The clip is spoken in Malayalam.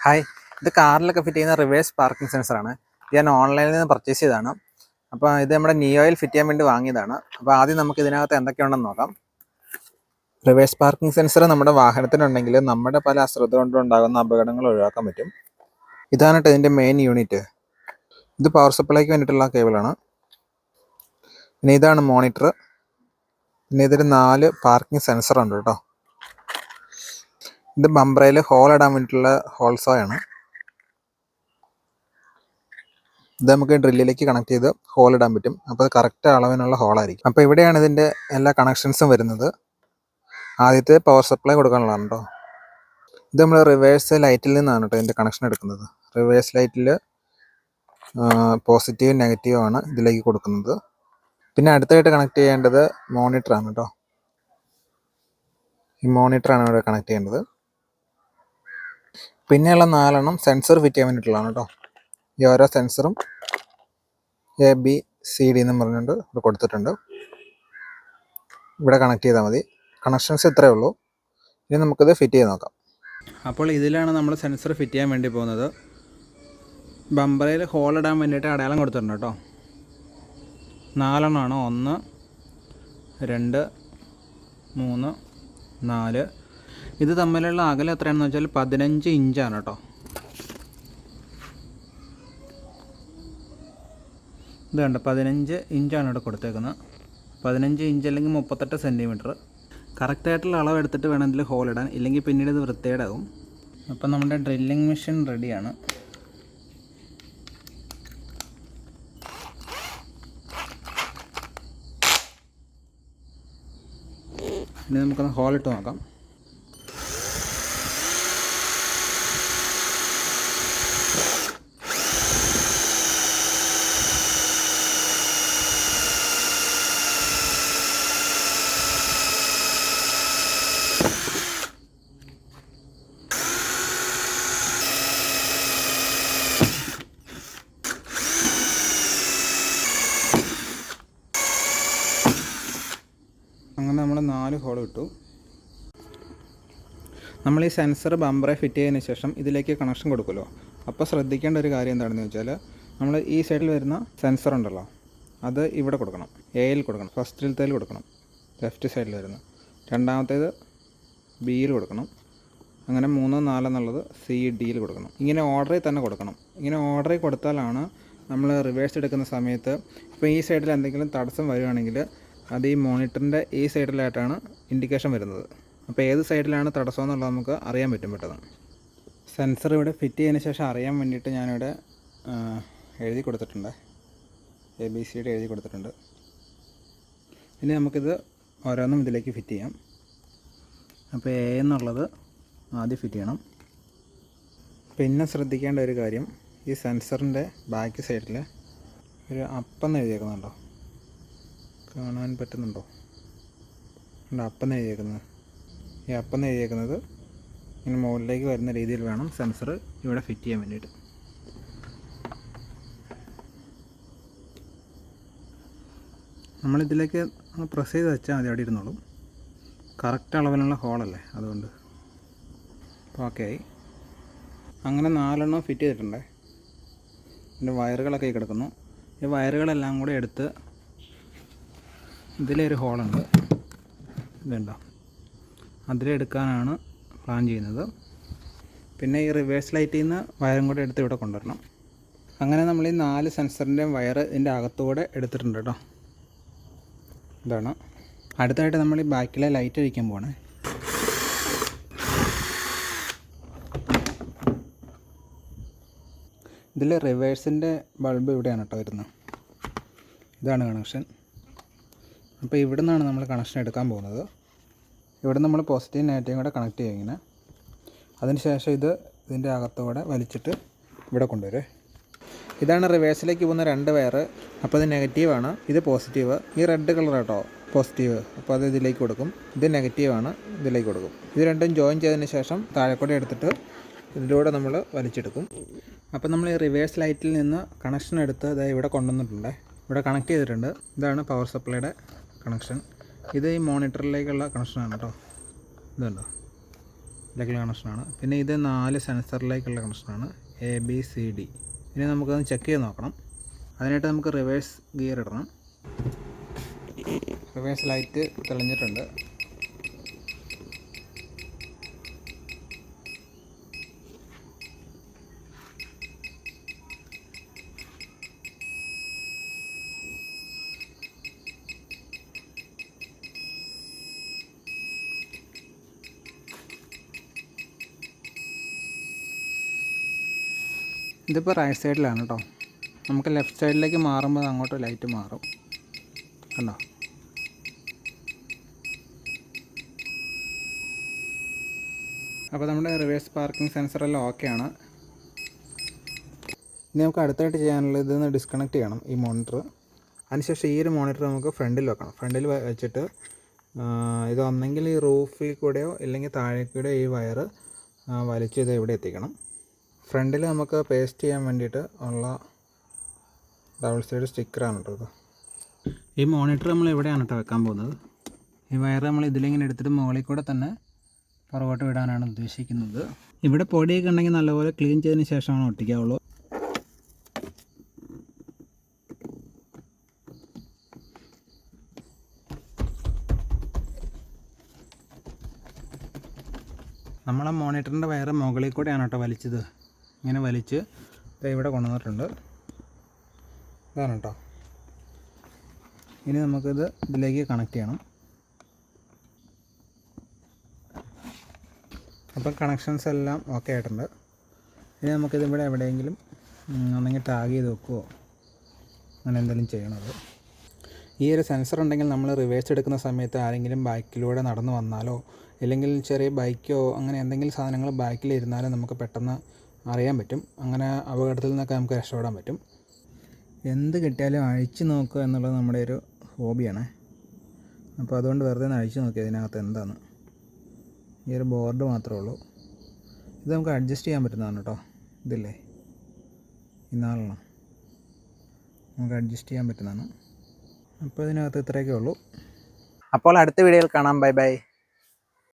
ഹായ്, ഇത് കാറിലൊക്കെ ഫിറ്റ് ചെയ്യുന്ന റിവേഴ്സ് പാർക്കിംഗ് സെൻസറാണ്. ഇത് ഞാൻ ഓൺലൈനിൽ നിന്ന് പർച്ചേസ് ചെയ്തതാണ്. അപ്പോൾ ഇത് നമ്മുടെ നിയോയിൽ ഫിറ്റ് ചെയ്യാൻ വേണ്ടി വാങ്ങിയതാണ്. അപ്പോൾ ആദ്യം നമുക്ക് ഇതിനകത്ത് എന്തൊക്കെയുണ്ടെന്ന് നോക്കാം. റിവേഴ്സ് പാർക്കിംഗ് സെൻസർ നമ്മുടെ വാഹനത്തിനുണ്ടെങ്കിൽ നമ്മുടെ പല അശ്രദ്ധ കൊണ്ടുണ്ടാകുന്ന അപകടങ്ങൾ ഒഴിവാക്കാൻ പറ്റും. ഇതാണ് ഇതിൻ്റെ മെയിൻ യൂണിറ്റ്. ഇത് പവർ സപ്ലൈക്ക് വേണ്ടിയിട്ടുള്ള കേബിളാണ്. പിന്നെ ഇതാണ് മോണിറ്റർ. പിന്നെ ഇതൊരു 4 പാർക്കിംഗ് സെൻസറുണ്ട് കേട്ടോ. ഇത് ബംബ്രയിൽ ഹോൾ ഇടാൻ വേണ്ടിയിട്ടുള്ള ഹോൾസോയാണ്. ഇത് നമുക്ക് ഡ്രില്ലിലേക്ക് കണക്ട് ചെയ്ത് ഹോൾ ഇടാൻ പറ്റും. അപ്പോൾ കറക്റ്റ് അളവിനുള്ള ഹോളായിരിക്കും. അപ്പോൾ ഇവിടെയാണ് ഇതിൻ്റെ എല്ലാ കണക്ഷൻസും വരുന്നത്. ആദ്യത്തെ പവർ സപ്ലൈ കൊടുക്കാനുള്ളതാണ് കേട്ടോ. ഇത് നമ്മൾ റിവേഴ്സ് ലൈറ്റിൽ നിന്നാണ് കേട്ടോ ഇതിൻ്റെ കണക്ഷൻ എടുക്കുന്നത്. റിവേഴ്സ് ലൈറ്റിൽ പോസിറ്റീവ് നെഗറ്റീവ് ആണ് ഇതിലേക്ക് കൊടുക്കുന്നത്. പിന്നെ അടുത്തായിട്ട് കണക്ട് ചെയ്യേണ്ടത് മോണിറ്ററാണ് കേട്ടോ. ഈ മോണിറ്ററാണ് ഇവിടെ കണക്ട് ചെയ്യേണ്ടത്. പിന്നെയുള്ള 4 സെൻസർ ഫിറ്റ് ചെയ്യാൻ വേണ്ടിയിട്ടുള്ളതാണ് കേട്ടോ. ഈ ഓരോ സെൻസറും ABCD എന്നും പറഞ്ഞുകൊണ്ട് ഇവിടെ കൊടുത്തിട്ടുണ്ട്. ഇവിടെ കണക്ട് ചെയ്താൽ മതി. കണക്ഷൻസ് ഇത്രയേ ഉള്ളൂ. ഇനി നമുക്കിത് ഫിറ്റ് ചെയ്ത് നോക്കാം. അപ്പോൾ ഇതിലാണ് നമ്മൾ സെൻസർ ഫിറ്റ് ചെയ്യാൻ വേണ്ടി പോകുന്നത്. ബമ്പറയിൽ ഹോൾ ഇടാൻ വേണ്ടിയിട്ട് അടയാളം കൊടുത്തിട്ടുണ്ട് കേട്ടോ. 4 1 2 3 4. ഇത് തമ്മിലുള്ള അകലം എത്രയാണെന്ന് വെച്ചാൽ 15 ഇഞ്ചാണ് കേട്ടോ. ഇത് കണ്ടോ, 15 ഇഞ്ചാണ് ഇവിടെ കൊടുത്തേക്കുന്നത്. 15 ഇഞ്ച് അല്ലെങ്കിൽ 38 സെൻറ്റിമീറ്റർ. കറക്റ്റായിട്ടുള്ള അളവ് എടുത്തിട്ട് വേണം ഇതിൽ ഹോൾ ഇടാൻ, ഇല്ലെങ്കിൽ പിന്നീട് ഇത് വൃത്തികേടാകും. അപ്പം നമ്മുടെ ഡ്രില്ലിംഗ് മെഷീൻ റെഡിയാണ്. ഇനി നമുക്കൊന്ന് ഹോൾ ഇട്ട് നോക്കാം. അങ്ങനെ നമ്മൾ 4 ഹോൾ ഇട്ടു. നമ്മൾ ഈ സെൻസർ ബമ്പറെ ഫിറ്റ് ചെയ്തതിന് ശേഷം ഇതിലേക്ക് കണക്ഷൻ കൊടുക്കുമല്ലോ. അപ്പോൾ ശ്രദ്ധിക്കേണ്ട ഒരു കാര്യം എന്താണെന്ന് വെച്ചാൽ, നമ്മൾ ഈ സൈഡിൽ വരുന്ന സെൻസർ ഉണ്ടല്ലോ, അത് ഇവിടെ കൊടുക്കണം. എയിൽ കൊടുക്കണം. ഫസ്റ്റിലത്തേൽ കൊടുക്കണം, ലെഫ്റ്റ് സൈഡിൽ വരുന്ന. രണ്ടാമത്തേത് ബിയിൽ കൊടുക്കണം. അങ്ങനെ 3 4 എന്നുള്ളത് CDയിൽ കൊടുക്കണം. ഇങ്ങനെ ഓർഡറിൽ തന്നെ കൊടുക്കണം. ഇങ്ങനെ ഓർഡറിൽ കൊടുത്താലാണ് നമ്മൾ റിവേഴ്സ് എടുക്കുന്ന സമയത്ത് ഇപ്പോൾ ഈ സൈഡിൽ എന്തെങ്കിലും തടസ്സം വരികയാണെങ്കിൽ അത് ഈ മോണിറ്ററിൻ്റെ ഈ സൈഡിലായിട്ടാണ് ഇൻഡിക്കേഷൻ വരുന്നത്. അപ്പോൾ ഏത് സൈഡിലാണ് തടസ്സം എന്നുള്ളത് നമുക്ക് അറിയാൻ പറ്റും പെട്ടെന്ന്. സെൻസർ ഇവിടെ ഫിറ്റ് ചെയ്തതിന് ശേഷം അറിയാൻ വേണ്ടിയിട്ട് ഞാനിവിടെ എഴുതി കൊടുത്തിട്ടുണ്ട്. ABCD എഴുതി കൊടുത്തിട്ടുണ്ട്. ഇനി നമുക്കിത് ഓരോന്നും ഇതിലേക്ക് ഫിറ്റ് ചെയ്യാം. അപ്പോൾ A എന്നുള്ളത് ആദ്യം ഫിറ്റ് ചെയ്യണം. പിന്നെ ശ്രദ്ധിക്കേണ്ട ഒരു കാര്യം, ഈ സെൻസറിൻ്റെ ബാക്ക് സൈഡിൽ ഒരു അപ്പം എഴുതിയേക്കുന്നുണ്ടോ, കാണാൻ പറ്റുന്നുണ്ടോ? അപ്പം എഴുതിയേക്കുന്നത്. ഈ അപ്പം എഴുതിയേക്കുന്നത് ഇങ്ങനെ മുകളിലേക്ക് വരുന്ന രീതിയിൽ വേണം സെൻസർ ഇവിടെ ഫിറ്റ് ചെയ്യാൻ വേണ്ടിയിട്ട്. നമ്മളിതിലേക്ക് പ്രസ് ചെയ്ത് വെച്ചാൽ മതി, അവിടെ ഇരുന്നോളും. കറക്റ്റ് അളവിലുള്ള ഹോളല്ലേ, അതുകൊണ്ട്. അപ്പോൾ ഓക്കെ ആയി. അങ്ങനെ 4 ഫിറ്റ് ചെയ്തിട്ടുണ്ടേ. ഇതിൻ്റെ വയറുകളൊക്കെ കിടക്കുന്നു. ഈ വയറുകളെല്ലാം കൂടെ എടുത്ത് ഇതിലൊരു ഹോളുണ്ട്, ഇതുണ്ടോ, അതിലെടുക്കാനാണ് പ്ലാൻ ചെയ്യുന്നത്. പിന്നെ ഈ റിവേഴ്സ് ലൈറ്റിൽ നിന്ന് വയറും കൂടെ എടുത്ത് ഇവിടെ കൊണ്ടുവരണം. അങ്ങനെ നമ്മൾ ഈ 4 സെൻസറിൻ്റെയും വയർ ഇതിൻ്റെ അകത്തുകൂടെ എടുത്തിട്ടുണ്ട് കേട്ടോ. ഇതാണ്. അടുത്തായിട്ട് നമ്മൾ ഈ ബാക്കിലെ ലൈറ്റ് അഴിക്കാൻ പോകണേ. ഇതിൽ റിവേഴ്സിൻ്റെ ബൾബ് ഇവിടെയാണ് കേട്ടോ വരുന്നത്. ഇതാണ് കണക്ഷൻ. അപ്പോൾ ഇവിടെ നിന്നാണ് നമ്മൾ കണക്ഷൻ എടുക്കാൻ പോകുന്നത്. ഇവിടെ നമ്മൾ പോസിറ്റീവ് നെഗറ്റീവ് കൂടെ കണക്ട് ചെയ്യും ഇങ്ങനെ. അതിനുശേഷം ഇതിൻ്റെ അകത്തോടെ വലിച്ചിട്ട് ഇവിടെ കൊണ്ടുവരും. ഇതാണ് റിവേഴ്സിലേക്ക് പോകുന്ന 2 വയർ. അപ്പോൾ ഇത് നെഗറ്റീവാണ്, ഇത് പോസിറ്റീവ്. ഈ റെഡ് കളർ കേട്ടോ പോസിറ്റീവ്. അപ്പോൾ അത് ഇതിലേക്ക് കൊടുക്കും. ഇത് നെഗറ്റീവാണ്, ഇതിലേക്ക് കൊടുക്കും. ഇത് രണ്ടും ജോയിൻ ചെയ്തതിന് ശേഷം താഴെക്കൂടെ എടുത്തിട്ട് ഇതിലൂടെ നമ്മൾ വലിച്ചെടുക്കും. അപ്പോൾ നമ്മൾ ഈ റിവേഴ്സ് ലൈറ്റിൽ നിന്ന് കണക്ഷൻ എടുത്ത് അതായത് ഇവിടെ കൊണ്ടുവന്നിട്ടുണ്ട്. ഇവിടെ കണക്ട് ചെയ്തിട്ടുണ്ട്. ഇതാണ് പവർ സപ്ലൈയുടെ കണക്ഷൻ. ഇത് ഈ മോണിറ്ററിലേക്കുള്ള കണക്ഷനാണ് കേട്ടോ. ഇതുണ്ടോ, ഇതിലേക്കുള്ള കണക്ഷനാണ്. പിന്നെ ഇത് 4 സെൻസറിലേക്കുള്ള കണക്ഷനാണ്, ABCD. ഇനി നമുക്കൊന്ന് ചെക്ക് ചെയ്ത് നോക്കണം. അതിനായിട്ട് നമുക്ക് റിവേഴ്സ് ഗിയർ ഇടണം. റിവേഴ്സ് ലൈറ്റ് തെളിഞ്ഞിട്ടുണ്ട്. ഇതിപ്പോൾ റൈറ്റ് സൈഡിലാണ് കേട്ടോ. നമുക്ക് ലെഫ്റ്റ് സൈഡിലേക്ക് മാറുമ്പോൾ അങ്ങോട്ട് ലൈറ്റ് മാറും, കണ്ടോ? അപ്പോൾ നമ്മുടെ റിവേഴ്സ് പാർക്കിംഗ് സെൻസറെല്ലാം ഓക്കെയാണ്. ഇനി നമുക്ക് അടുത്തായിട്ട് ചെയ്യാനുള്ളത് ഇതൊന്ന് ഡിസ്കണക്ട് ചെയ്യണം, ഈ മോണിറ്റർ. അതിനുശേഷം ഈ ഒരു മോണിറ്റർ നമുക്ക് ഫ്രണ്ടിൽ വെക്കണം. ഫ്രണ്ടിൽ വെച്ചിട്ട് ഇത് ഒന്നെങ്കിൽ ഈ റൂഫിൽ കൂടെയോ ഇല്ലെങ്കിൽ താഴെ കൂടെയോ ഈ വയർ വലിച്ച് ഇത് ഇവിടെ എത്തിക്കണം. ഫ്രണ്ടിൽ നമുക്ക് പേസ്റ്റ് ചെയ്യാൻ വേണ്ടിയിട്ട് ഉള്ള ഡബിൾ സൈഡ് സ്റ്റിക്കറാണ് കേട്ടോ ഇത്. ഈ മോണിറ്റർ നമ്മൾ ഇവിടെയാണ് കേട്ടോ വെക്കാൻ പോകുന്നത്. ഈ വയർ നമ്മൾ ഇതിലിങ്ങനെ എടുത്തിട്ട് മുകളിൽ കൂടെ തന്നെ പുറകോട്ട് വിടാനാണ് ഉദ്ദേശിക്കുന്നത്. ഇവിടെ പൊടിയൊക്കെ ഉണ്ടെങ്കിൽ നല്ലപോലെ ക്ലീൻ ചെയ്തതിന് ശേഷമാണ് ഒട്ടിക്കാവുള്ളൂ. നമ്മളെ മോണിറ്ററിൻ്റെ വയർ മുകളിൽ കൂടെയാണ് കേട്ടോ വലിച്ചത്. ഇങ്ങനെ വലിച്ച് ഇവിടെ കൊണ്ടുവന്നിട്ടുണ്ട്. ഇതാണ് കേട്ടോ. ഇനി നമുക്കിത് ഇതിലേക്ക് കണക്ട് ചെയ്യണം. അപ്പം കണക്ഷൻസ് എല്ലാം ഓക്കെ ആയിട്ടുണ്ട്. ഇനി നമുക്കിത് ഇവിടെ എവിടെയെങ്കിലും ഒന്നെങ്കിൽ ടാഗ് ചെയ്ത് വെക്കുമോ അങ്ങനെ എന്തെങ്കിലും ചെയ്യണത്. ഈ ഒരു സെൻസർ ഉണ്ടെങ്കിൽ നമ്മൾ റിവേഴ്സ് എടുക്കുന്ന സമയത്ത് ആരെങ്കിലും ബാക്കിലൂടെ നടന്നു വന്നാലോ അല്ലെങ്കിൽ ചെറിയ ബൈക്കോ അങ്ങനെ എന്തെങ്കിലും സാധനങ്ങൾ ബാക്കിലിരുന്നാലും നമുക്ക് പെട്ടെന്ന് അറിയാൻ പറ്റും. അങ്ങനെ അപകടത്തിൽ നിന്നൊക്കെ നമുക്ക് രക്ഷപ്പെടാൻ പറ്റും. എന്ത് കിട്ടിയാലും അഴിച്ചു നോക്കുക എന്നുള്ളത് നമ്മുടെ ഒരു ഹോബിയാണ്. അപ്പോൾ അതുകൊണ്ട് വെറുതെ ഒന്ന് അഴിച്ചു നോക്കിയത് ഇതിനകത്ത് എന്താണ്. ഈ ഒരു ബോർഡ് മാത്രമേ ഉള്ളൂ. ഇത് നമുക്ക് അഡ്ജസ്റ്റ് ചെയ്യാൻ പറ്റുന്നതാണ് കേട്ടോ. ഇതില്ലേ ഈ 4 നമുക്ക് അഡ്ജസ്റ്റ് ചെയ്യാൻ പറ്റുന്നതാണ്. അപ്പോൾ ഇതിനകത്ത് ഇത്രയൊക്കെ ഉള്ളൂ. അപ്പോൾ അടുത്ത വീഡിയോയിൽ കാണാം. Bye bye.